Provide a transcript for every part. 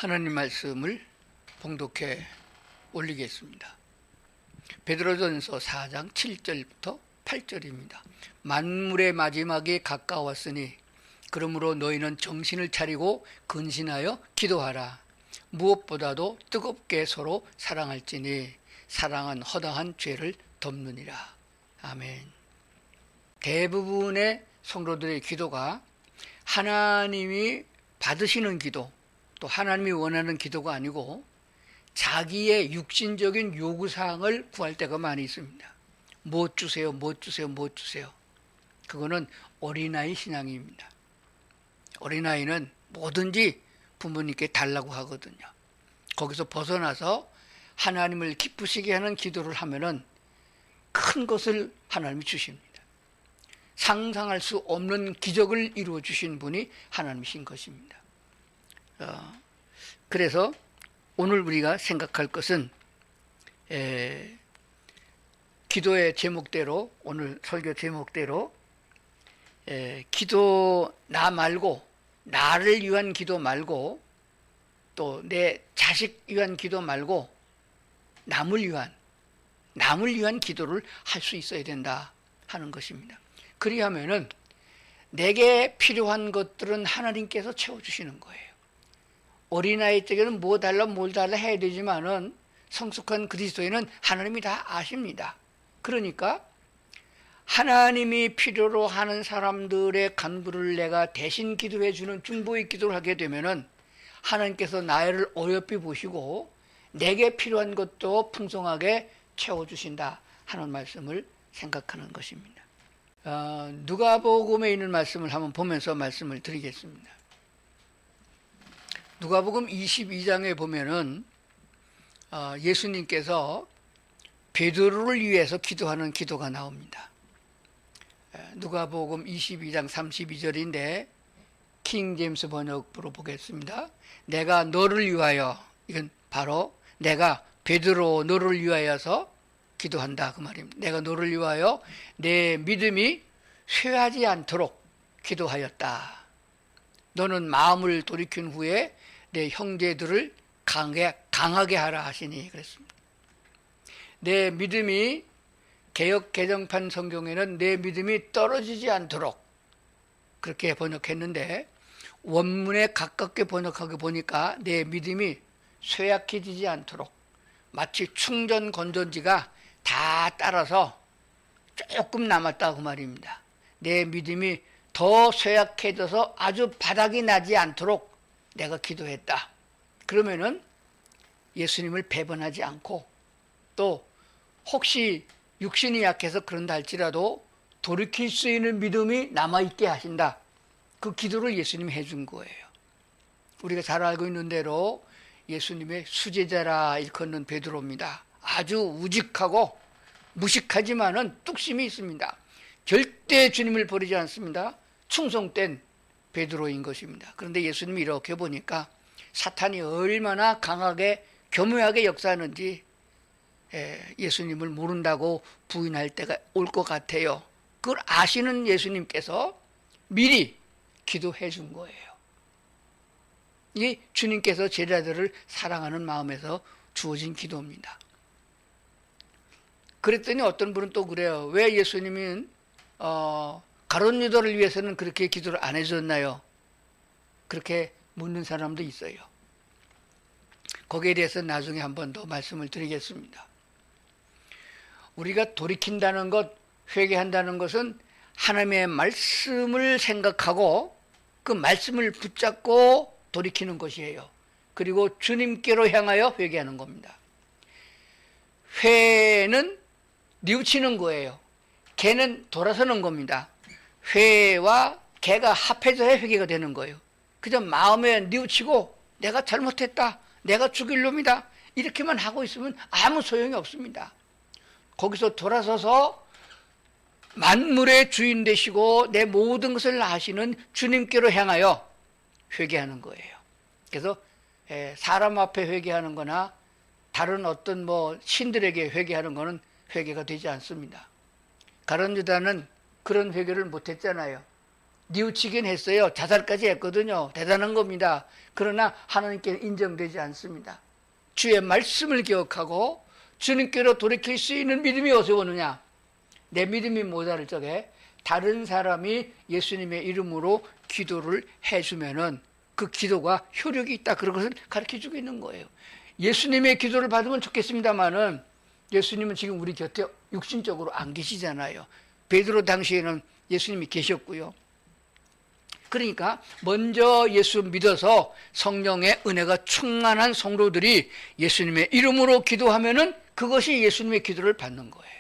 하나님 말씀을 봉독해 올리겠습니다. 베드로전서 4장 7절부터 8절입니다. 만물의 마지막이 가까웠으니 그러므로 너희는 정신을 차리고 근신하여 기도하라. 무엇보다도 뜨겁게 서로 사랑할지니 사랑은 허다한 죄를 덮느니라. 아멘. 대부분의 성도들의 기도가 하나님이 받으시는 기도, 또 하나님이 원하는 기도가 아니고 자기의 육신적인 요구사항을 구할 때가 많이 있습니다. 뭐 주세요, 뭐 주세요, 뭐 주세요. 그거는 어린아이 신앙입니다. 어린아이는 뭐든지 부모님께 달라고 하거든요. 거기서 벗어나서 하나님을 기쁘시게 하는 기도를 하면은 큰 것을 하나님이 주십니다. 상상할 수 없는 기적을 이루어 주신 분이 하나님이신 것입니다. 그래서 오늘 우리가 생각할 것은 기도의 제목대로, 오늘 설교 제목대로 기도 나 말고, 나를 위한 기도 말고, 또 내 자식 위한 기도 말고 남을 위한 기도를 할 수 있어야 된다 하는 것입니다. 그리하면은 내게 필요한 것들은 하나님께서 채워주시는 거예요. 어린아이 때에는 뭐 달라 뭘 달라 해야 되지만은 성숙한 그리스도인은 하나님이 다 아십니다. 그러니까 하나님이 필요로 하는 사람들의 간구를 내가 대신 기도해 주는 중보의 기도를 하게 되면은 하나님께서 나를 어여삐 보시고 내게 필요한 것도 풍성하게 채워주신다 하는 말씀을 생각하는 것입니다. 누가복음에 있는 말씀을 한번 보면서 말씀을 드리겠습니다. 누가복음 22장에 보면은 예수님께서 베드로를 위해서 기도하는 기도가 나옵니다. 누가복음 22장 32절인데 킹 제임스 번역으로 보겠습니다. 내가 너를 위하여, 이건 바로 내가 베드로 너를 위하여서 기도한다 그 말입니다. 내가 너를 위하여 내 믿음이 쇠하지 않도록 기도하였다. 너는 마음을 돌이킨 후에 내 형제들을 강하게 하라 하시니 그랬습니다. 내 믿음이, 개역 개정판 성경에는 내 믿음이 떨어지지 않도록 그렇게 번역했는데 원문에 가깝게 번역하게 보니까 내 믿음이 쇠약해지지 않도록, 마치 충전 건전지가 다 따라서 조금 남았다 그 말입니다. 내 믿음이 더 쇠약해져서 아주 바닥이 나지 않도록 내가 기도했다. 그러면은 예수님을 배반하지 않고, 또 혹시 육신이 약해서 그런다 할지라도 돌이킬 수 있는 믿음이 남아있게 하신다. 그 기도를 예수님이 해준 거예요. 우리가 잘 알고 있는 대로 예수님의 수제자라 일컫는 베드로입니다. 아주 우직하고 무식하지만은 뚝심이 있습니다. 절대 주님을 버리지 않습니다. 충성된 베드로인 것입니다. 그런데 예수님이 이렇게 보니까 사탄이 얼마나 강하게 교묘하게 역사하는지 예수님을 모른다고 부인할 때가 올 것 같아요. 그걸 아시는 예수님께서 미리 기도해 준 거예요. 이 주님께서 제자들을 사랑하는 마음에서 주어진 기도입니다. 그랬더니 어떤 분은 또 그래요. 왜 예수님은 가룟 유다를 위해서는 그렇게 기도를 안 해줬나요? 그렇게 묻는 사람도 있어요. 거기에 대해서 나중에 한 번 더 말씀을 드리겠습니다. 우리가 돌이킨다는 것, 회개한다는 것은 하나님의 말씀을 생각하고 그 말씀을 붙잡고 돌이키는 것이에요. 그리고 주님께로 향하여 회개하는 겁니다. 회는 뉘우치는 거예요. 개는 돌아서는 겁니다. 회와 개가 합해져야 회개가 되는 거예요. 그저 마음에 뉘우치고 내가 잘못했다, 내가 죽일 놈이다 이렇게만 하고 있으면 아무 소용이 없습니다. 거기서 돌아서서 만물의 주인 되시고 내 모든 것을 아시는 주님께로 향하여 회개하는 거예요. 그래서 사람 앞에 회개하는 거나 다른 어떤 신들에게 회개하는 거는 회개가 되지 않습니다. 가룟 유다는 그런 회개를 못했잖아요. 뉘우치긴 했어요. 자살까지 했거든요. 대단한 겁니다. 그러나 하나님께 인정되지 않습니다. 주의 말씀을 기억하고 주님께로 돌이킬 수 있는 믿음이 어디서 오느냐? 내 믿음이 모자랄 적에 다른 사람이 예수님의 이름으로 기도를 해주면은 그 기도가 효력이 있다. 그런 것을 가르쳐주고 있는 거예요. 예수님의 기도를 받으면 좋겠습니다만은 예수님은 지금 우리 곁에 육신적으로 안 계시잖아요. 베드로 당시에는 예수님이 계셨고요. 그러니까 먼저 예수 믿어서 성령의 은혜가 충만한 성도들이 예수님의 이름으로 기도하면은 그것이 예수님의 기도를 받는 거예요.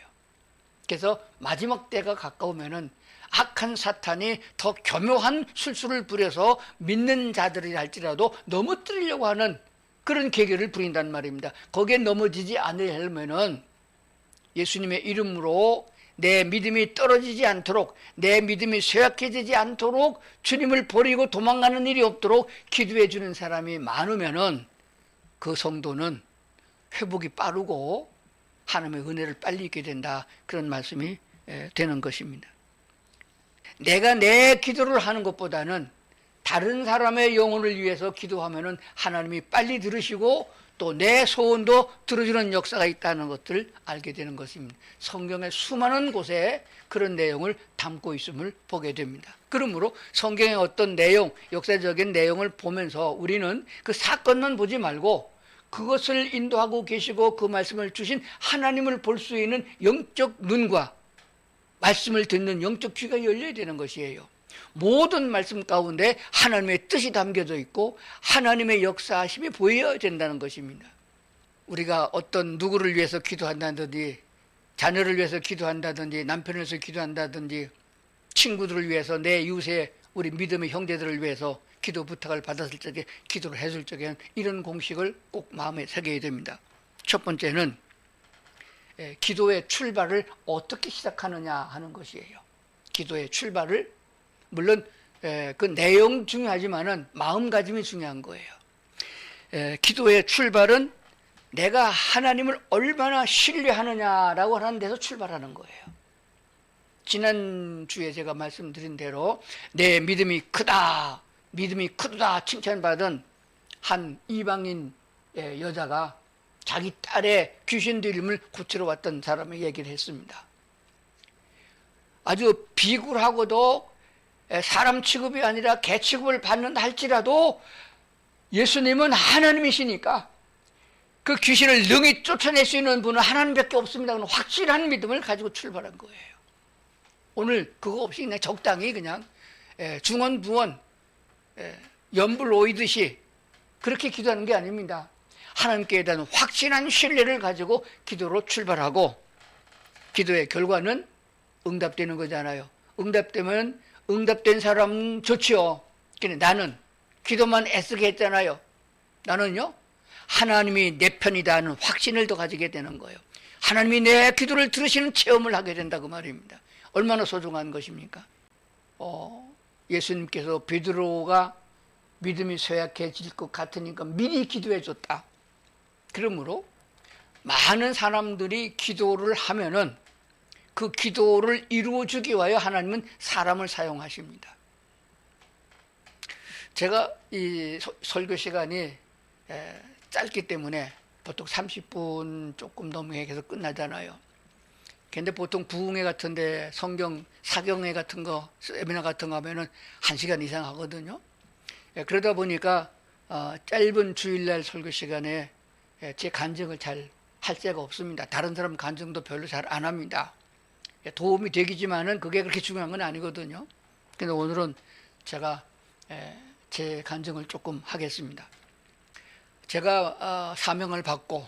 그래서 마지막 때가 가까우면은 악한 사탄이 더 교묘한 술수를 부려서 믿는 자들이 할지라도 넘어뜨리려고 하는 그런 계계를 부린단 말입니다. 거기에 넘어지지 않으려면은 예수님의 이름으로 내 믿음이 떨어지지 않도록, 내 믿음이 쇠약해지지 않도록, 주님을 버리고 도망가는 일이 없도록 기도해 주는 사람이 많으면은 그 성도는 회복이 빠르고 하나님의 은혜를 빨리 잊게 된다. 그런 말씀이 되는 것입니다. 내가 내 기도를 하는 것보다는 다른 사람의 영혼을 위해서 기도하면은 하나님이 빨리 들으시고 또 내 소원도 들어주는 역사가 있다는 것을 알게 되는 것입니다. 성경의 수많은 곳에 그런 내용을 담고 있음을 보게 됩니다. 그러므로 성경의 어떤 내용, 역사적인 내용을 보면서 우리는 그 사건만 보지 말고 그것을 인도하고 계시고 그 말씀을 주신 하나님을 볼 수 있는 영적 눈과 말씀을 듣는 영적 귀가 열려야 되는 것이에요. 모든 말씀 가운데 하나님의 뜻이 담겨져 있고 하나님의 역사하심이 보여야 된다는 것입니다. 우리가 어떤 누구를 위해서 기도한다든지 자녀를 위해서 기도한다든지 남편을 위해서 기도한다든지 친구들을 위해서 내 이웃의 우리 믿음의 형제들을 위해서 기도 부탁을 받았을 적에 기도를 해줄 적에는 이런 공식을 꼭 마음에 새겨야 됩니다. 첫 번째는 기도의 출발을 어떻게 시작하느냐 하는 것이에요. 기도의 출발을 물론 그 내용 중요하지만은 마음가짐이 중요한 거예요. 기도의 출발은 내가 하나님을 얼마나 신뢰하느냐라고 하는 데서 출발하는 거예요. 지난주에 제가 말씀드린 대로 내 믿음이 크다, 믿음이 크다 칭찬받은 한 이방인 여자가 자기 딸의 귀신 들림을 고치러 왔던 사람의 얘기를 했습니다. 아주 비굴하고도 사람 취급이 아니라 개 취급을 받는다 할지라도 예수님은 하나님이시니까 그 귀신을 능히 쫓아낼 수 있는 분은 하나님밖에 없습니다. 그런 확실한 믿음을 가지고 출발한 거예요. 오늘 그거 없이 그냥 적당히 그냥 중언부언 연불 오이듯이 그렇게 기도하는 게 아닙니다. 하나님께 대한 확신한 신뢰를 가지고 기도로 출발하고 기도의 결과는 응답되는 거잖아요. 응답되면 응답된 사람은 좋지요. 근데 나는 기도만 애쓰게 했잖아요. 나는요 하나님이 내 편이다 하는 확신을 더 가지게 되는 거예요. 하나님이 내 기도를 들으시는 체험을 하게 된다 그 말입니다. 얼마나 소중한 것입니까? 예수님께서 베드로가 믿음이 쇠약해질 것 같으니까 미리 기도해 줬다. 그러므로 많은 사람들이 기도를 하면은 그 기도를 이루어주기 위하여 하나님은 사람을 사용하십니다. 제가 이 설교 시간이 짧기 때문에 보통 30분 조금 넘게 해서 끝나잖아요. 근데 보통 부흥회 같은데 성경 사경회 같은 거 세미나 같은 거 하면은 1시간 이상 하거든요. 그러다 보니까 짧은 주일날 설교 시간에 제 간증을 잘 할 새가 없습니다. 다른 사람 간증도 별로 잘 안 합니다. 도움이 되기지만은 그게 그렇게 중요한 건 아니거든요. 근데 오늘은 제가 제 간증을 조금 하겠습니다. 제가 사명을 받고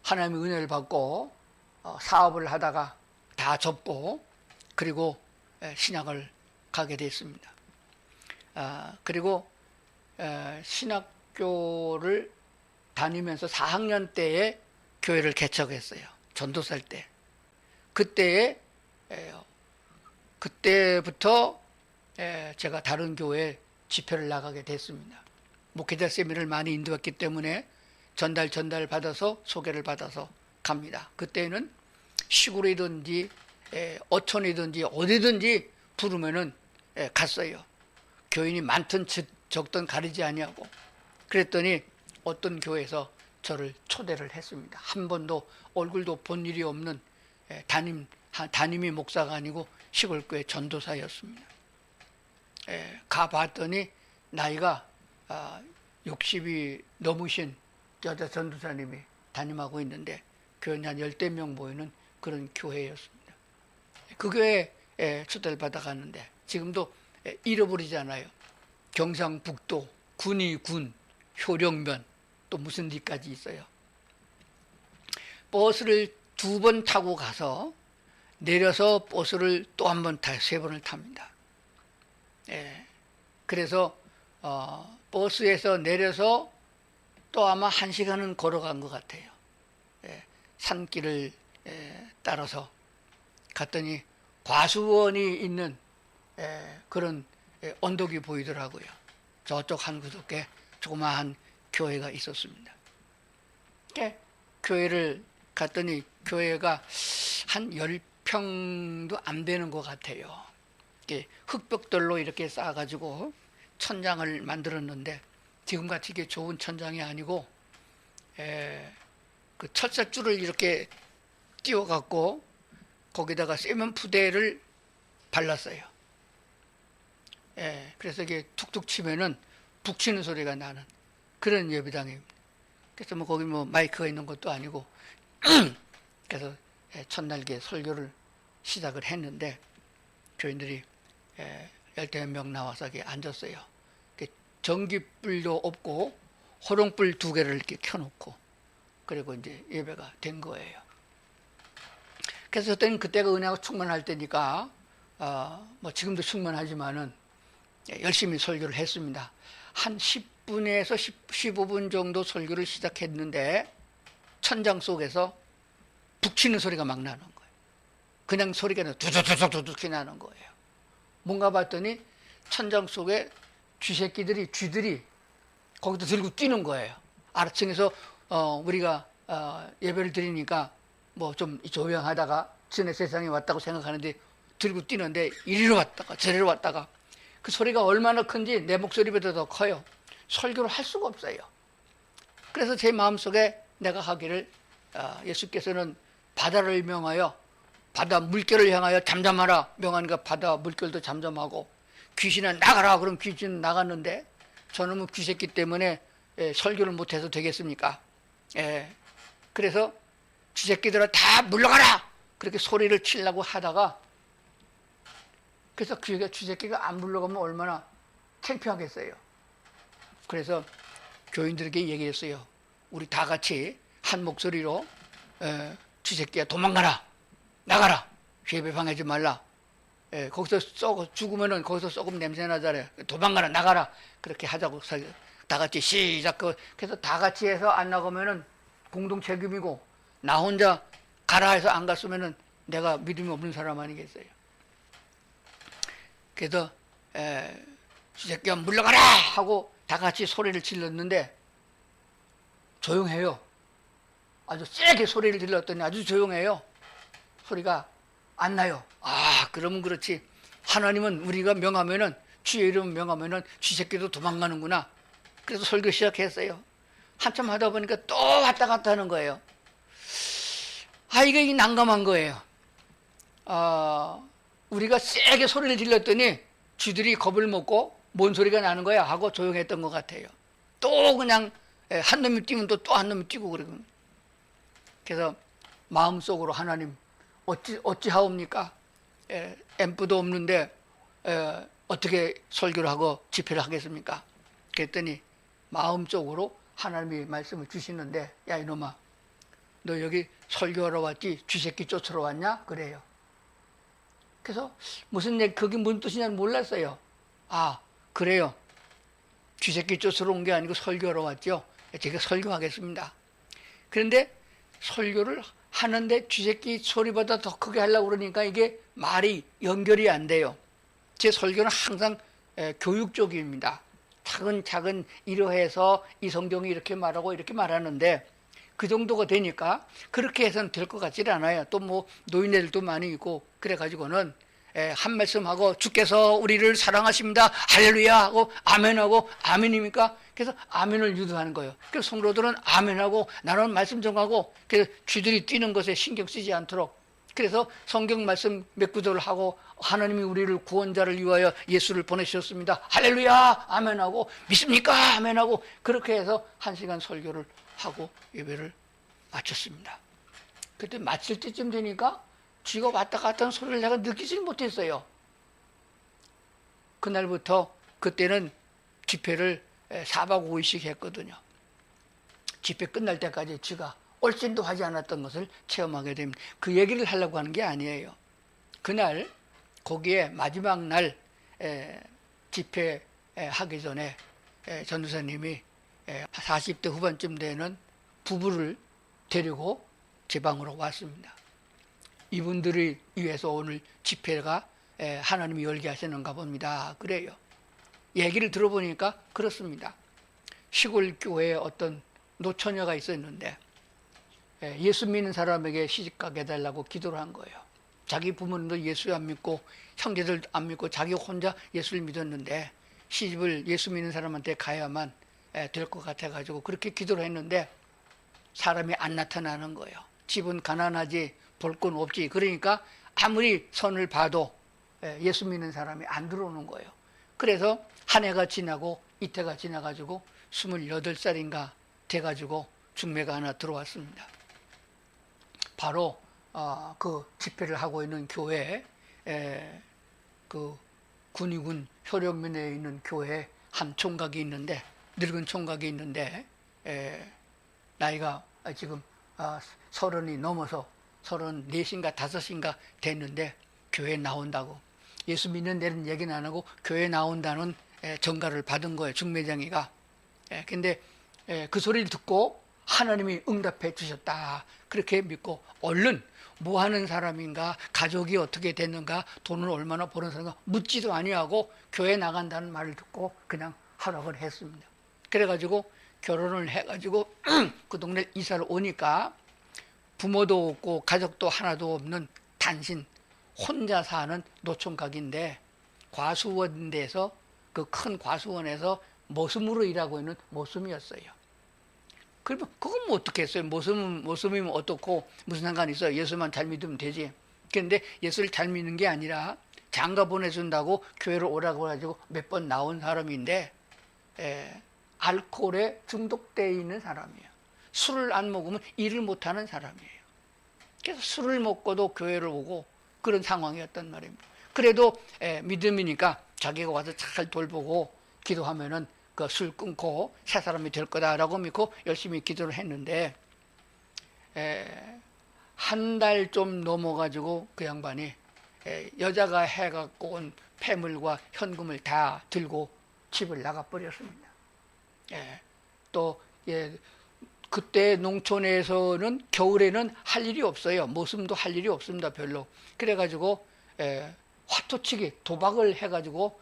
하나님의 은혜를 받고 사업을 하다가 다 접고 그리고 신학을 가게 됐습니다. 그리고 신학교를 다니면서 4학년 때에 교회를 개척했어요. 전도살 때. 그때부터 제가 다른 교회에 집회를 나가게 됐습니다. 목회자 세미나를 많이 인도했기 때문에 전달 받아서 소개를 받아서 갑니다. 그때는 시골이든지 어촌이든지 어디든지 부르면은 갔어요. 교인이 많든 적든 가리지 아니하고. 그랬더니 어떤 교회에서 저를 초대를 했습니다. 한 번도 얼굴도 본 일이 없는 담임이 목사가 아니고 시골교회 전도사였습니다. 가봤더니 나이가 60이 넘으신 여자 전도사님이 담임하고 있는데 교인이 한 10대 명 모이는 그런 교회였습니다. 그 교회에 초대를 받아갔는데 지금도 잃어버리잖아요. 경상북도 군위군 효령면 또 무슨 데까지 있어요. 버스를 2번 타고 가서 내려서 버스를 또 한 번 타요. 3번을 탑니다. 그래서 버스에서 내려서 또 아마 1시간은 걸어간 것 같아요. 산길을 따라서 갔더니 과수원이 있는 그런 언덕이 보이더라고요. 저쪽 한 구석에 조그마한 교회가 있었습니다. 교회를 갔더니 교회가 한 10평도 안 되는 것 같아요. 흙벽돌로 이렇게 쌓아가지고 천장을 만들었는데 지금같이 이게 좋은 천장이 아니고 그 철사줄을 이렇게 띄워갖고 거기다가 세면 푸대를 발랐어요. 그래서 이게 툭툭 치면은 북치는 소리가 나는 그런 예배당입니다. 그래서 뭐 거기 뭐 마이크가 있는 것도 아니고 그래서 첫날에 설교를 시작을 했는데 교인들이 10대 명 나와서 이렇게 앉았어요. 전기불도 없고 호롱불 2개를 이렇게 켜놓고 그리고 이제 예배가 된 거예요. 그래서 그때가 은혜가 충만할 때니까 뭐 지금도 충만하지만은 열심히 설교를 했습니다. 한 10분에서 15분 정도 설교를 시작했는데 천장 속에서 북치는 소리가 막 나는 거예요. 그냥 소리가 두둑두둑 나는 거예요. 뭔가 봤더니 천장 속에 쥐들이 거기도 들고 뛰는 거예요. 아래층에서 우리가 예배를 드리니까 뭐 좀 조용하다가 전에 세상에 왔다고 생각하는데 들고 뛰는데 이리로 왔다가 저리로 왔다가 그 소리가 얼마나 큰지 내 목소리보다 더 커요. 설교를 할 수가 없어요. 그래서 제 마음속에 내가 하기를 예수께서는 바다를 명하여 바다 물결을 향하여 잠잠하라 명하니까 바다 물결도 잠잠하고 귀신은 나가라 그럼 귀신은 나갔는데 저놈은 귀새끼 때문에 설교를 못해서 되겠습니까? 그래서 쥐새끼들아 다 물러가라 그렇게 소리를 치려고 하다가 그래서 쥐새끼가 안 물러가면 얼마나 창피하겠어요. 그래서 교인들에게 얘기했어요. 우리 다 같이 한 목소리로 쥐새끼야 도망가라 나가라 예배 방해하지 말라. 거기서 죽으면은 거기서 썩음 냄새 나잖아요. 도망가라 나가라 그렇게 하자고 다 같이 시작. 그래서 다 같이 해서 안 나가면은 공동 책임이고 나 혼자 가라 해서 안 갔으면은 내가 믿음이 없는 사람 아니겠어요. 그래서 쥐새끼야 물러가라 하고 다 같이 소리를 질렀는데 조용해요. 아주 세게 소리를 질렀더니 아주 조용해요. 소리가 안 나요. 그러면 그렇지. 하나님은 우리가 명하면은 주의 이름 명하면은 쥐새끼도 도망가는구나. 그래서 설교 시작했어요. 한참 하다 보니까 또 왔다 갔다 하는 거예요. 이게 난감한 거예요. 우리가 세게 소리를 질렀더니 쥐들이 겁을 먹고 뭔 소리가 나는 거야 하고 조용했던 것 같아요. 또 그냥 한 놈이 뛰면 또 한 놈이 뛰고 그러고. 그래서 마음속으로 하나님 어찌하옵니까? 앰프도 없는데 어떻게 설교를 하고 집회를 하겠습니까? 그랬더니 마음속으로 하나님이 말씀을 주시는데 야 이놈아 너 여기 설교하러 왔지 쥐새끼 쫓으러 왔냐? 그래요. 그래서 그게 무슨 뜻이냐는 몰랐어요. 그래요. 쥐새끼 쫓으러 온 게 아니고 설교하러 왔죠. 제가 설교하겠습니다. 그런데 설교를 하는데 쥐새끼 소리보다 더 크게 하려고 그러니까 이게 말이 연결이 안 돼요. 제 설교는 항상 교육적입니다. 차근차근 이러해서 이 성경이 이렇게 말하고 이렇게 말하는데 그 정도가 되니까 그렇게 해서는 될 것 같지 않아요. 또 뭐 노인네들도 많이 있고 그래가지고는 한 말씀하고 주께서 우리를 사랑하십니다. 할렐루야 하고 아멘하고 아멘입니까? 그래서 아멘을 유도하는 거예요. 그래서 성도들은 아멘하고 나는 말씀 정하고 그래서 쥐들이 뛰는 것에 신경 쓰지 않도록 그래서 성경 말씀 몇 구절을 하고 하나님이 우리를 구원자를 위하여 예수를 보내주셨습니다. 할렐루야 아멘하고 믿습니까? 아멘하고 그렇게 해서 1시간 설교를 하고 예배를 마쳤습니다. 그때 마칠 때쯤 되니까 쥐가 왔다 갔다 하는 소리를 내가 느끼지 못했어요. 그날부터 그때는 집회를 4박 5일씩 했거든요. 집회 끝날 때까지 쥐가 올진도 하지 않았던 것을 체험하게 됩니다. 그 얘기를 하려고 하는 게 아니에요. 그날 거기에 마지막 날 집회 하기 전에 전도사님이 40대 후반쯤 되는 부부를 데리고 제 방으로 왔습니다. 이분들이 위해서 오늘 집회가 하나님이 열게 하시는가 봅니다. 그래요. 얘기를 들어보니까 그렇습니다. 시골 교회에 어떤 노처녀가 있었는데 예수 믿는 사람에게 시집가게 해달라고 기도를 한 거예요. 자기 부모님도 예수 안 믿고 형제들 안 믿고 자기 혼자 예수를 믿었는데 시집을 예수 믿는 사람한테 가야만 될 것 같아가지고 그렇게 기도를 했는데 사람이 안 나타나는 거예요. 집은 가난하지 볼 건 없지. 그러니까 아무리 선을 봐도 예수 믿는 사람이 안 들어오는 거예요. 그래서 한 해가 지나고 이태가 지나가지고 28살인가 돼가지고 중매가 하나 들어왔습니다. 바로 그 집회를 하고 있는 교회 그 군위군 효령면에 있는 교회에 한 총각이 있는데 늙은 총각이 있는데 나이가 지금 30이 넘어서 34인가 5인가 됐는데 교회에 나온다고 예수 믿는 데는 얘기는 안 하고 교회에 나온다는 전가를 받은 거예요. 중매장이가. 근데 그 소리를 듣고 하나님이 응답해 주셨다. 그렇게 믿고 얼른 뭐 하는 사람인가 가족이 어떻게 됐는가 돈을 얼마나 버는 사람인가 묻지도 아니하고 교회 나간다는 말을 듣고 그냥 허락을 했습니다. 그래가지고 결혼을 해가지고 그 동네 이사를 오니까 부모도 없고 가족도 하나도 없는 단신 혼자 사는 노총각인데 과수원대에서 그 큰 과수원에서 모섬으로 일하고 있는 모섬이었어요. 그러면 그건 뭐 어떻게 했어요? 모섬이면 어떻고 무슨 상관이 있어요? 예수만 잘 믿으면 되지. 그런데 예수를 잘 믿는 게 아니라 장가 보내준다고 교회로 오라고 해가지고 몇 번 나온 사람인데 알코올에 중독되어 있는 사람이에요. 술을 안 먹으면 일을 못하는 사람이에요. 그래서 술을 먹고도 교회를 오고 그런 상황이었단 말입니다. 그래도 믿음이니까 자기가 와서 잘 돌보고 기도하면은 그 술 끊고 새 사람이 될 거다라고 믿고 열심히 기도를 했는데 한 달 좀 넘어가지고 그 양반이 여자가 해갖고 온 폐물과 현금을 다 들고 집을 나가버렸습니다. 또 그때 농촌에서는 겨울에는 할 일이 없어요. 모슴도 할 일이 없습니다. 별로. 그래가지고 화토치기 도박을 해가지고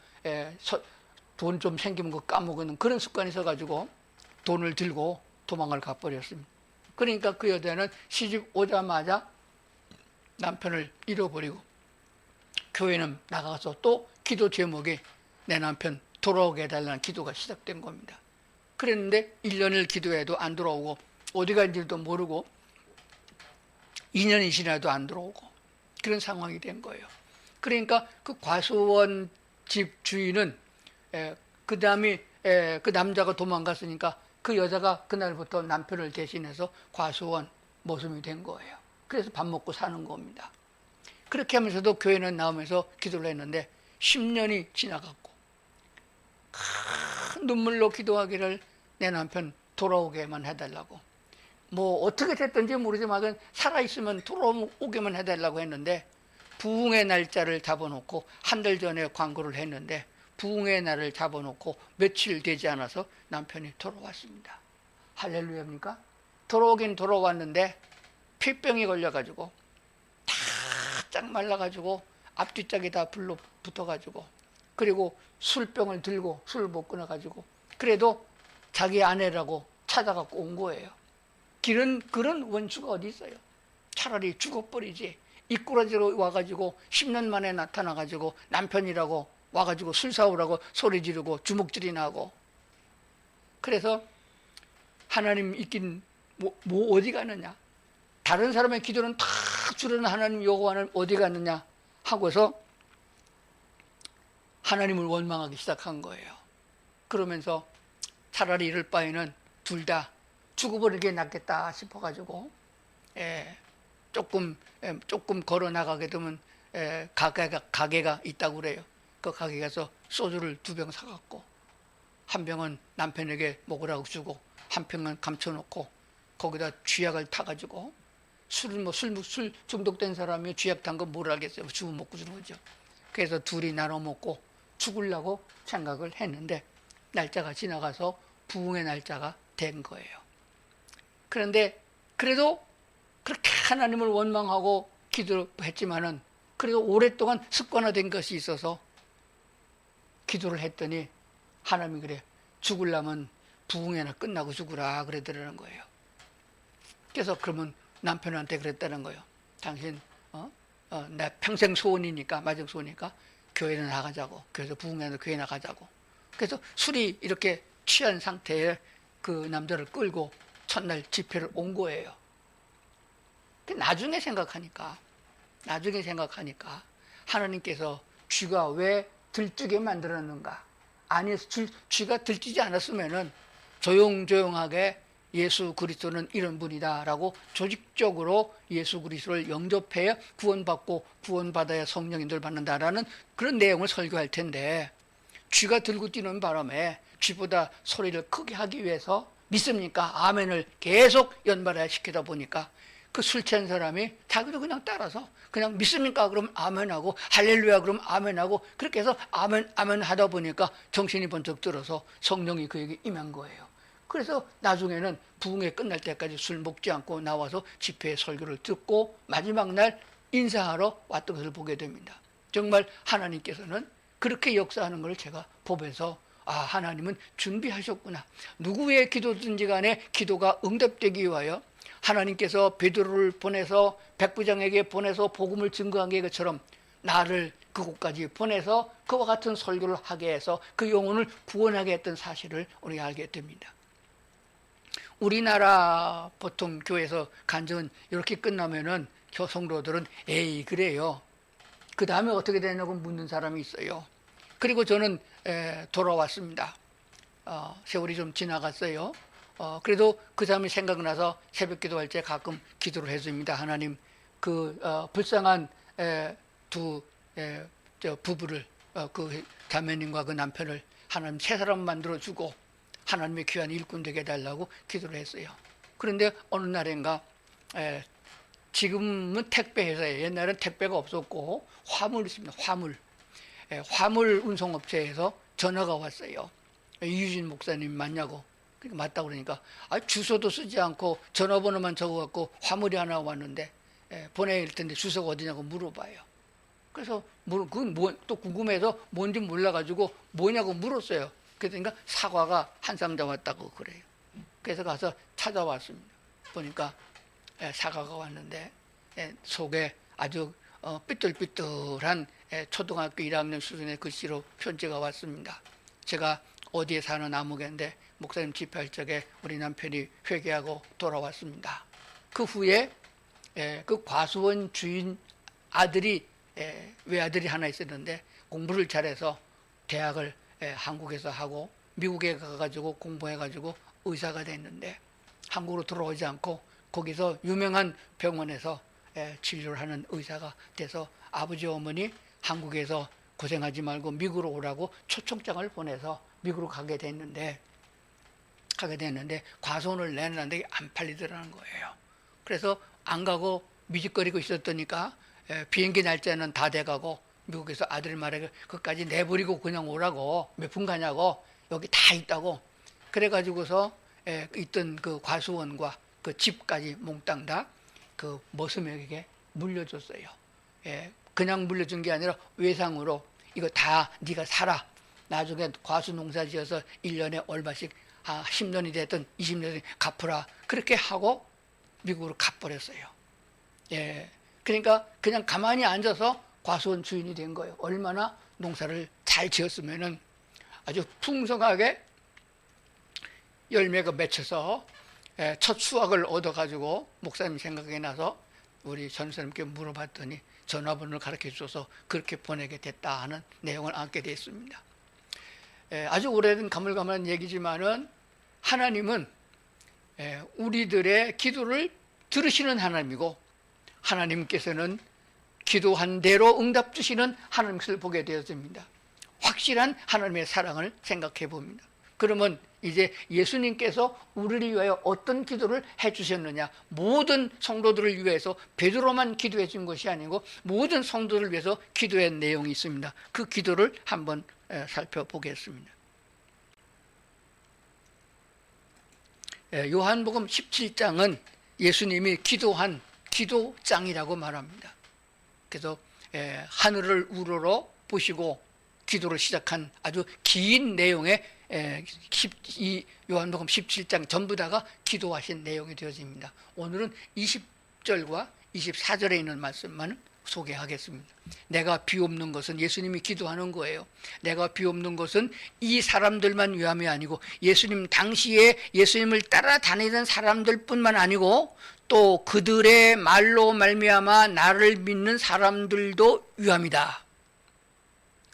돈 좀 생기면 거 까먹는 그런 습관이 있어가지고 돈을 들고 도망을 가버렸습니다. 그러니까 그 여자는 시집 오자마자 남편을 잃어버리고 교회는 나가서 또 기도 제목이 내 남편 돌아오게 해달라는 기도가 시작된 겁니다. 그랬는데 1년을 기도해도 안 돌아오고 어디 간지도 모르고 2년이 지나도 안 들어오고 그런 상황이 된 거예요. 그러니까 그 과수원 집 주인은 그 다음에 그 남자가 도망갔으니까 그 여자가 그날부터 남편을 대신해서 과수원 모섬이 된 거예요. 그래서 밥 먹고 사는 겁니다. 그렇게 하면서도 교회는 나오면서 기도를 했는데 10년이 지나갔고 큰 눈물로 기도하기를 내 남편 돌아오게만 해달라고 뭐 어떻게 됐든지 모르지만 살아있으면 돌아오게만 해달라고 했는데 부흥의 날짜를 잡아놓고 한 달 전에 광고를 했는데 부흥의 날을 잡아놓고 며칠 되지 않아서 남편이 돌아왔습니다. 할렐루야입니까? 돌아오긴 돌아왔는데 폐병이 걸려가지고 쫙 말라가지고 앞뒤짝이 다 불로 붙어가지고 그리고 술병을 들고 술을 못 끊어가지고 그래도 자기 아내라고 찾아갖고 온 거예요. 그런 원수가 어디 있어요? 차라리 죽어버리지 이꾸라지로 와가지고 10년 만에 나타나가지고 남편이라고 와가지고 술 사오라고 소리 지르고 주먹질이 나고. 그래서 하나님 있긴 뭐 어디 가느냐, 다른 사람의 기도는 다 주는 하나님 여호와는 어디 갔느냐 하고서 하나님을 원망하기 시작한 거예요. 그러면서 차라리 이럴 바에는 둘 다 죽어버리는 게 낫겠다 싶어가지고 조금 걸어 나가게 되면 가게가 있다고 그래요. 그 가게 가서 소주를 2병 사갖고 한 병은 남편에게 먹으라고 주고 한 병은 감춰놓고 거기다 쥐약을 타가지고 술 중독된 사람이 쥐약 탄 거 뭘 알겠어요. 주면 먹고 주는 거죠. 그래서 둘이 나눠 먹고 죽으려고 생각을 했는데 날짜가 지나가서 부흥의 날짜가 된 거예요. 그런데 그래도 그렇게 하나님을 원망하고 기도했지만은 그래도 오랫동안 습관화된 것이 있어서 기도를 했더니 하나님이 그래, 죽으려면 부흥회나 끝나고 죽으라 그러더라는 거예요. 그래서 그러면 남편한테 그랬다는 거예요. 당신 나 평생 소원이니까, 마지막 소원이니까 교회는 나가자고. 그래서 부흥회는 교회 나가자고. 그래서 술이 이렇게 취한 상태에 그 남자를 끌고 첫날 집회를 온 거예요. 나중에 생각하니까 하나님께서 쥐가 왜 들뜨게 만들었는가? 아니, 쥐가 들뜨지 않았으면은 조용조용하게 예수 그리스도는 이런 분이다라고 조직적으로 예수 그리스도를 영접해야 구원받고 구원받아야 성령인들 받는다라는 그런 내용을 설교할 텐데, 쥐가 들고 뛰는 바람에 쥐보다 소리를 크게 하기 위해서 믿습니까? 아멘을 계속 연발해 시키다 보니까 그 술 취한 사람이 자기도 그냥 따라서 그냥 믿습니까? 그럼 아멘하고, 할렐루야 그럼 아멘하고, 그렇게 해서 아멘 아멘 하다 보니까 정신이 번쩍 들어서 성령이 그에게 임한 거예요. 그래서 나중에는 부흥회 끝날 때까지 술 먹지 않고 나와서 집회 설교를 듣고 마지막 날 인사하러 왔던 것을 보게 됩니다. 정말 하나님께서는 그렇게 역사하는 걸 제가 보면서 하나님은 준비하셨구나. 누구의 기도든지 간에 기도가 응답되기 위하여 하나님께서 베드로를 보내서 백부장에게 보내서 복음을 증거한 것처럼 나를 그곳까지 보내서 그와 같은 설교를 하게 해서 그 영혼을 구원하게 했던 사실을 우리가 알게 됩니다. 우리나라 보통 교회에서 간증은 이렇게 끝나면은 성도들은 에이 그래요, 그 다음에 어떻게 되냐고 묻는 사람이 있어요. 그리고 저는 돌아왔습니다. 세월이 좀 지나갔어요. 그래도 그 사람이 생각나서 새벽 기도할 때 가끔 기도를 해줍니다. 하나님, 그 불쌍한 두 부부를, 그 자매님과 그 남편을 하나님 세 사람 만들어주고 하나님의 귀한 일꾼 되게 해달라고 기도를 했어요. 그런데 어느 날인가 지금은 택배 회사예요. 옛날엔 택배가 없었고 화물이 있습니다. 화물 운송업체에서 전화가 왔어요. 이유진 목사님 맞냐고. 그러니까 맞다고 그러니까 주소도 쓰지 않고 전화번호만 적어갖고 화물이 하나 왔는데 보낼 텐데 주소가 어디냐고 물어봐요. 그래서 또 궁금해서 뭔지 몰라가지고 뭐냐고 물었어요. 그러니까 사과가 한 상자 왔다고 그래요. 그래서 가서 찾아왔습니다. 보니까 사과가 왔는데 속에 아주 삐뚤삐뚤한 초등학교 1학년 수준의 글씨로 편지가 왔습니다. 제가 어디에 사는 아무개인데 목사님 집회할 적에 우리 남편이 회개하고 돌아왔습니다. 그 후에 그 과수원 주인 아들이 외아들이 하나 있었는데 공부를 잘해서 대학을 한국에서 하고 미국에 가가지고 공부해가지고 의사가 됐는데 한국으로 돌아오지 않고 거기서 유명한 병원에서 진료를 하는 의사가 돼서 아버지 어머니 한국에서 고생하지 말고 미국으로 오라고 초청장을 보내서 미국으로 가게 됐는데 과수원을 내놨는데 안 팔리더라는 거예요. 그래서 안 가고 미직거리고 있었더니까 비행기 날짜는 다 돼가고 미국에서 아들 말에 그까지 내버리고 그냥 오라고, 몇 분 가냐고, 여기 다 있다고. 그래가지고서 있던 그 과수원과 그 집까지 몽땅 다 그 머슴에게 물려줬어요. 그냥 물려준 게 아니라 외상으로 이거 다 네가 살아. 나중에 과수 농사 지어서 1년에 얼마씩 10년이 됐든 20년이 갚으라. 그렇게 하고 미국으로 가버렸어요. 그러니까 그냥 가만히 앉아서 과수원 주인이 된 거예요. 얼마나 농사를 잘 지었으면은 아주 풍성하게 열매가 맺혀서 첫 수확을 얻어가지고 목사님 생각이 나서 우리 전사님께 물어봤더니 전화번호를 가르쳐 줘서 그렇게 보내게 됐다 하는 내용을 알게 됐습니다. 아주 오래된 가물가물한 얘기지만은 하나님은 우리들의 기도를 들으시는 하나님이고 하나님께서는 기도한 대로 응답 주시는 하나님 것을 보게 되었습니다. 확실한 하나님의 사랑을 생각해 봅니다. 그러면 이제 예수님께서 우리를 위하여 어떤 기도를 해주셨느냐, 모든 성도들을 위해서 베드로만 기도해 준 것이 아니고 모든 성도를 위해서 기도의 내용이 있습니다. 그 기도를 한번 살펴보겠습니다. 요한복음 17장은 예수님이 기도한 기도장이라고 말합니다. 그래서 하늘을 우러러 보시고 기도를 시작한 아주 긴 내용의 이 요한복음 17장 전부 다가 기도하신 내용이 되어집니다. 오늘은 20절과 24절에 있는 말씀만 소개하겠습니다. 내가 비옵는 것은 예수님이 기도하는 거예요. 내가 비옵는 것은 이 사람들만 위함이 아니고 예수님 당시에 예수님을 따라다니던 사람들뿐만 아니고 또 그들의 말로 말미암아 나를 믿는 사람들도 위함이다.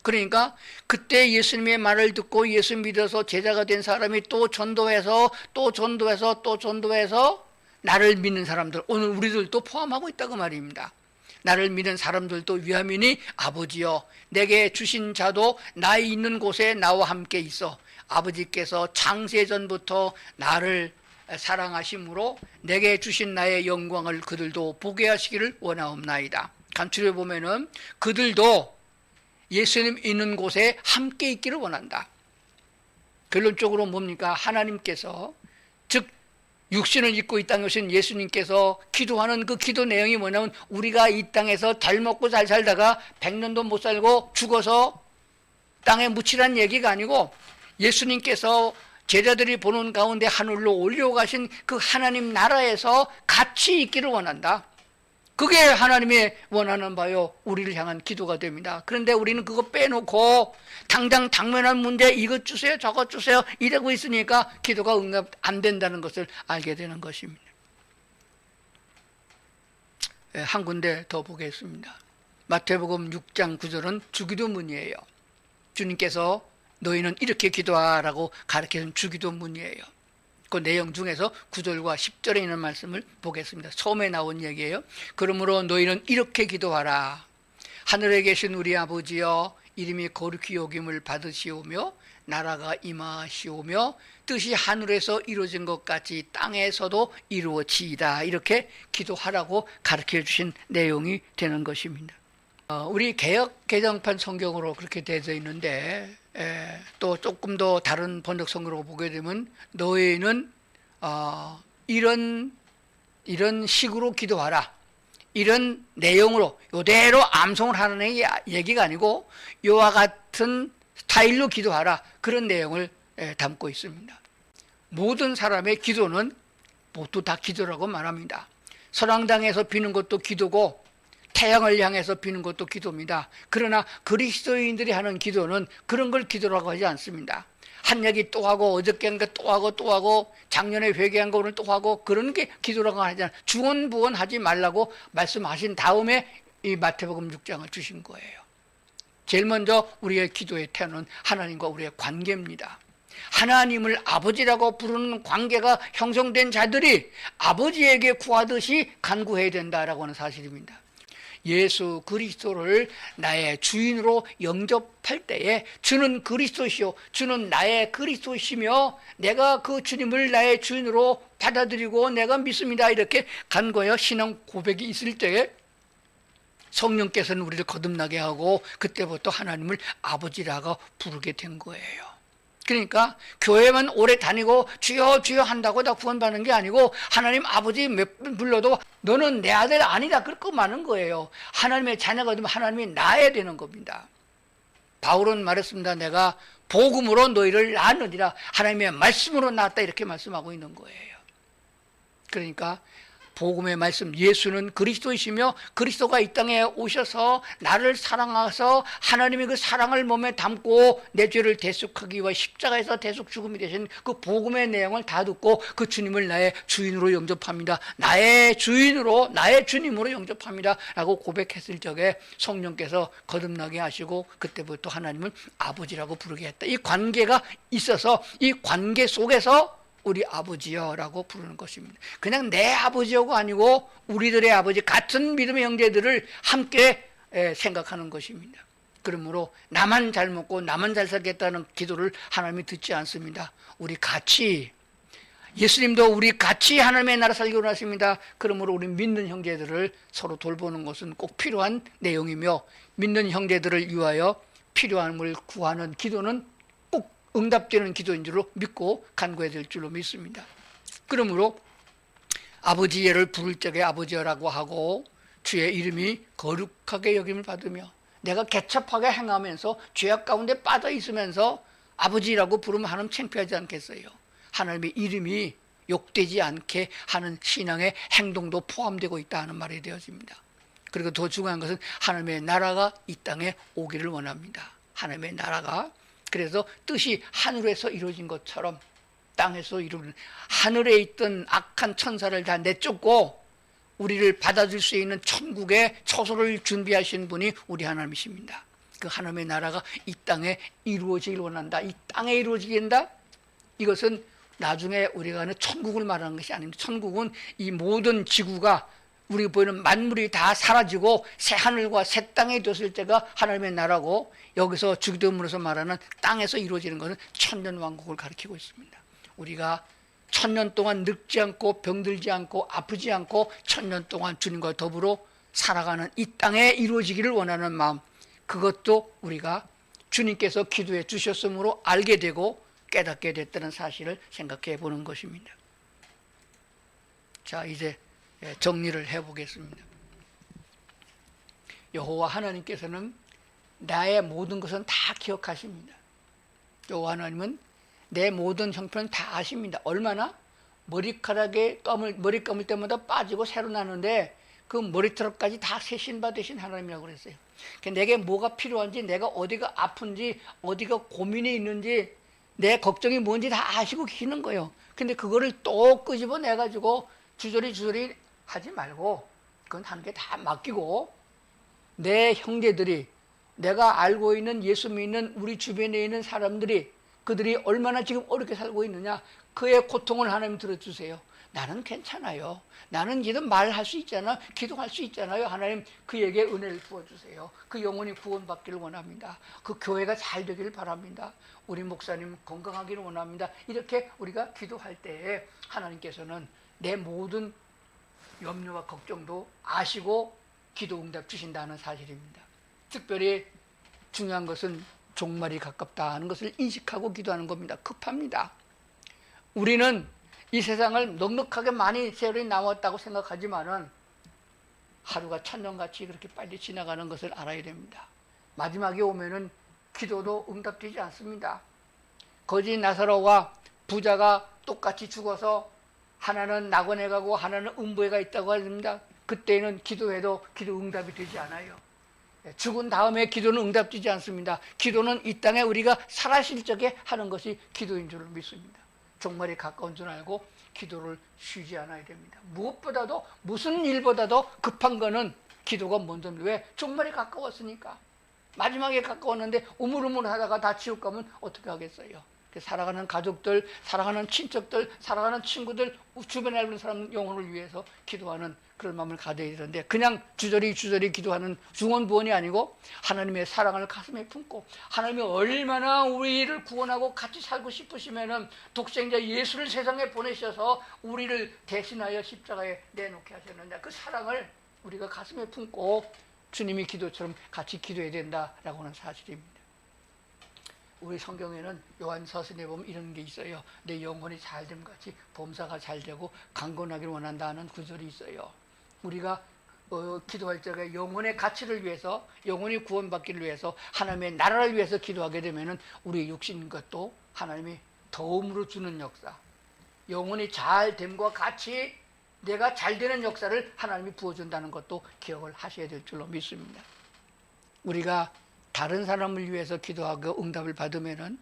그러니까 그때 예수님의 말을 듣고 예수 믿어서 제자가 된 사람이 또 전도해서 나를 믿는 사람들, 오늘 우리들도 포함하고 있다고 말입니다. 나를 믿는 사람들도 위함이니 아버지여 내게 주신 자도 나의 있는 곳에 나와 함께 있어 아버지께서 창세전부터 나를 사랑하심으로 내게 주신 나의 영광을 그들도 보게 하시기를 원하옵나이다. 간추려 보면은 그들도 예수님 있는 곳에 함께 있기를 원한다. 결론적으로 뭡니까? 하나님께서, 즉 육신을 입고 이 땅에 오신 예수님께서 기도하는 그 기도 내용이 뭐냐면 우리가 이 땅에서 잘 먹고 잘 살다가 100년도 못 살고 죽어서 땅에 묻히라는 얘기가 아니고 예수님께서 제자들이 보는 가운데 하늘로 올려가신 그 하나님 나라에서 같이 있기를 원한다. 그게 하나님의 원하는 바요 우리를 향한 기도가 됩니다. 그런데 우리는 그거 빼놓고 당장 당면한 문제 이것 주세요 저것 주세요 이러고 있으니까 기도가 응답 안 된다는 것을 알게 되는 것입니다. 한 군데 더 보겠습니다. 마태복음 6장 9절은 주기도문이에요. 주님께서 너희는 이렇게 기도하라고 가르쳐준 주기도문이에요. 그 내용 중에서 9절과 10절에 있는 말씀을 보겠습니다. 처음에 나온 얘기예요. 그러므로 너희는 이렇게 기도하라. 하늘에 계신 우리 아버지여 이름이 거룩히 여김을 받으시오며 나라가 임하시오며 뜻이 하늘에서 이루어진 것 같이 땅에서도 이루어지이다. 이렇게 기도하라고 가르쳐 주신 내용이 되는 것입니다. 우리 개역 개정판 성경으로 그렇게 되어 있는데 또 조금 더 다른 번역 성경으로 보게 되면 너희는 이런 식으로 기도하라. 이런 내용으로 이대로 암송을 하는 얘기가 아니고 이와 같은 스타일로 기도하라. 그런 내용을 담고 있습니다. 모든 사람의 기도는 모두 다 기도라고 말합니다. 선왕당에서 비는 것도 기도고 태양을 향해서 비는 것도 기도입니다. 그러나 그리스도인들이 하는 기도는 그런 걸 기도라고 하지 않습니다. 한 얘기 또 하고 어저께 한 거 또 하고 작년에 회개한 거 오늘 또 하고 그런 게 기도라고 하지 않아요. 중언부언하지 말라고 말씀하신 다음에 이 마태복음 6장을 주신 거예요. 제일 먼저 우리의 기도의 태는 하나님과 우리의 관계입니다. 하나님을 아버지라고 부르는 관계가 형성된 자들이 아버지에게 구하듯이 간구해야 된다라고 하는 사실입니다. 예수 그리스도를 나의 주인으로 영접할 때에 주는 그리스도시요 주는 나의 그리스도시며 내가 그 주님을 나의 주인으로 받아들이고 내가 믿습니다 이렇게 간구하여 신앙 고백이 있을 때에 성령께서는 우리를 거듭나게 하고 그때부터 하나님을 아버지라고 부르게 된 거예요. 그러니까 교회만 오래 다니고 주여 주여 한다고 다 구원받는 게 아니고 하나님 아버지 몇 번 불러도 너는 내 아들 아니다 그렇게 많은 거예요. 하나님의 자녀가 되면 하나님이 낳아야 되는 겁니다. 바울은 말했습니다. 내가 복음으로 너희를 낳았느니라. 하나님의 말씀으로 낳았다 이렇게 말씀하고 있는 거예요. 그러니까 복음의 말씀, 예수는 그리스도이시며 그리스도가 이 땅에 오셔서 나를 사랑하셔서 하나님의 그 사랑을 몸에 담고 내 죄를 대속하기 위해 십자가에서 대속 죽음이 되신 그 복음의 내용을 다 듣고 그 주님을 나의 주인으로 영접합니다. 나의 주인으로, 나의 주님으로 영접합니다 라고 고백했을 적에 성령께서 거듭나게 하시고 그때부터 하나님을 아버지라고 부르게 했다. 이 관계가 있어서 이 관계 속에서 우리 아버지여 라고 부르는 것입니다. 그냥 내 아버지여가 아니고 우리들의 아버지, 같은 믿음의 형제들을 함께 생각하는 것입니다. 그러므로 나만 잘 먹고 나만 잘 살겠다는 기도를 하나님이 듣지 않습니다. 우리 같이, 예수님도 우리 같이 하나님의 나라 살기 원하십니다. 그러므로 우리 믿는 형제들을 서로 돌보는 것은 꼭 필요한 내용이며, 믿는 형제들을 위하여 필요함을 구하는 기도는 꼭 응답되는 기도인 줄로 믿고 간구해야 될 줄로 믿습니다. 그러므로 아버지를 부를 적에 아버지라고 하고 주의 이름이 거룩하게 여김을 받으며, 내가 개첩하게 행하면서 죄악 가운데 빠져 있으면서 아버지라고 부르면 하나님 창피하지 않겠어요? 하나님의 이름이 욕되지 않게 하는 신앙의 행동도 포함되고 있다 하는 말이 되어집니다. 그리고 더 중요한 것은 하나님의 나라가 이 땅에 오기를 원합니다. 하나님의 나라가, 그래서 뜻이 하늘에서 이루어진 것처럼 땅에서 이루어진, 하늘에 있던 악한 천사를 다 내쫓고 우리를 받아줄 수 있는 천국의 처소를 준비하신 분이 우리 하나님이십니다. 그 하나님의 나라가 이 땅에 이루어지길 원한다. 이 땅에 이루어지게 된다. 이것은 나중에 우리가 하는 천국을 말하는 것이 아닙니다. 천국은 이 모든 지구가, 우리가 보이는 만물이 다 사라지고 새 하늘과 새 땅이 되었을 때가 하나님의 나라고, 여기서 주기도문에서 말하는 땅에서 이루어지는 것은 천년왕국을 가리키고 있습니다. 우리가 천년 동안 늙지 않고 병들지 않고 아프지 않고 천년 동안 주님과 더불어 살아가는 이 땅에 이루어지기를 원하는 마음, 그것도 우리가 주님께서 기도해 주셨으므로 알게 되고 깨닫게 됐다는 사실을 생각해 보는 것입니다. 자, 이제 정리를 해보겠습니다. 여호와 하나님께서는 나의 모든 것은 다 기억하십니다. 여호와 하나님은 내 모든 형편은 다 아십니다. 얼마나 머리 감을 때마다 빠지고 새로 나는데 그 머리털까지 다 세신 바 되신 하나님이라고 그랬어요. 내게 뭐가 필요한지, 내가 어디가 아픈지, 어디가 고민이 있는지, 내 걱정이 뭔지 다 아시고 계시는 거예요. 근데 그거를 또 끄집어내가지고 주저리 하지 말고, 그건 하나님께 다 맡기고, 내 형제들이, 내가 알고 있는 예수 믿는 우리 주변에 있는 사람들이, 그들이 얼마나 지금 어렵게 살고 있느냐, 그의 고통을 하나님 들어주세요. 나는 괜찮아요. 나는 이제 말할 수 있잖아. 기도할 수 있잖아요. 하나님 그에게 은혜를 부어주세요. 그 영혼이 구원받기를 원합니다. 그 교회가 잘 되기를 바랍니다. 우리 목사님 건강하기를 원합니다. 이렇게 우리가 기도할 때에 하나님께서는 내 모든 염려와 걱정도 아시고 기도 응답 주신다는 사실입니다. 특별히 중요한 것은 종말이 가깝다 하는 것을 인식하고 기도하는 겁니다. 급합니다. 우리는 이 세상을 넉넉하게 많이 세월이 남았다고 생각하지만은 하루가 천년같이 그렇게 빨리 지나가는 것을 알아야 됩니다. 마지막에 오면은 기도도 응답되지 않습니다. 거지 나사로와 부자가 똑같이 죽어서 하나는 낙원에 가고 하나는 음부에 가 있다고 합니다. 그때는 기도해도 기도 응답이 되지 않아요. 죽은 다음에 기도는 응답되지 않습니다. 기도는 이 땅에 우리가 살아실 적에 하는 것이 기도인 줄 믿습니다. 종말이 가까운 줄 알고 기도를 쉬지 않아야 됩니다. 무엇보다도, 무슨 일보다도 급한 거는 기도가 먼저입니다. 왜? 종말이 가까웠으니까. 마지막에 가까웠는데 우물우물하다가 다 지옥 가면 어떻게 하겠어요? 살아가는 가족들, 살아가는 친척들, 살아가는 친구들, 주변에 알고 있는 사람 영혼을 위해서 기도하는 그런 마음을 가져야 되는데, 그냥 주저리 기도하는 중언부언이 아니고 하나님의 사랑을 가슴에 품고, 하나님이 얼마나 우리를 구원하고 같이 살고 싶으시면은 독생자 예수를 세상에 보내셔서 우리를 대신하여 십자가에 내놓게 하셨는데, 그 사랑을 우리가 가슴에 품고 주님이 기도처럼 같이 기도해야 된다라고 하는 사실입니다. 우리 성경에는 요한서신에 보면 이런 게 있어요. 내 영혼이 잘됨 같이 범사가 잘되고 강건하기를 원한다는 구절이 있어요. 우리가 기도할 적에 영혼의 가치를 위해서, 영혼이 구원받기를 위해서, 하나님의 나라를 위해서 기도하게 되면은 우리 육신 것도 하나님이 도움으로 주는 역사, 영혼이 잘됨과 같이 내가 잘 되는 역사를 하나님이 부어준다는 것도 기억을 하셔야 될 줄로 믿습니다. 우리가 다른 사람을 위해서 기도하고 응답을 받으면은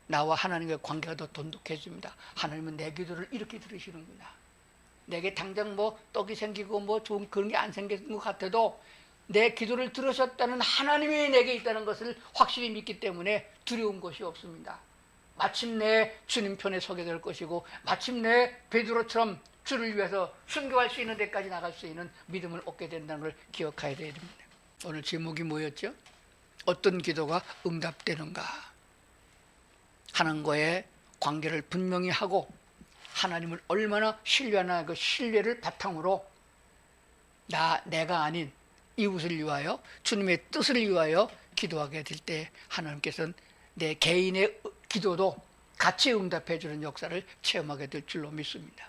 나와 하나님의 관계가 더 돈독해집니다. 하나님은 내 기도를 이렇게 들으시는구나. 내게 당장 뭐 떡이 생기고 뭐 좋은 그런 게 안 생긴 것 같아도 내 기도를 들으셨다는 하나님이 내게 있다는 것을 확실히 믿기 때문에 두려운 것이 없습니다. 마침내 주님 편에 서게 될 것이고 마침내 베드로처럼 주를 위해서 순교할 수 있는 데까지 나갈 수 있는 믿음을 얻게 된다는 걸 기억해야 됩니다. 오늘 제목이 뭐였죠? 어떤 기도가 응답되는가? 하나님과의 관계를 분명히 하고 하나님을 얼마나 신뢰하나 그 신뢰를 바탕으로 내가 아닌 이웃을 위하여 주님의 뜻을 위하여 기도하게 될 때 하나님께서는 내 개인의 기도도 같이 응답해 주는 역사를 체험하게 될 줄로 믿습니다.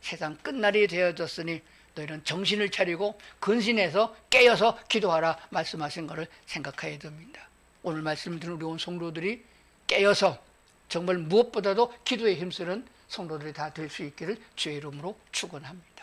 세상 끝날이 되어졌으니 너희는 정신을 차리고 근신해서 깨어서 기도하라 말씀하신 것을 생각해야 됩니다. 오늘 말씀 들은 우리 온 성도들이 깨어서 정말 무엇보다도 기도에 힘쓰는 성도들이 다 될 수 있기를 주의 이름으로 축원합니다.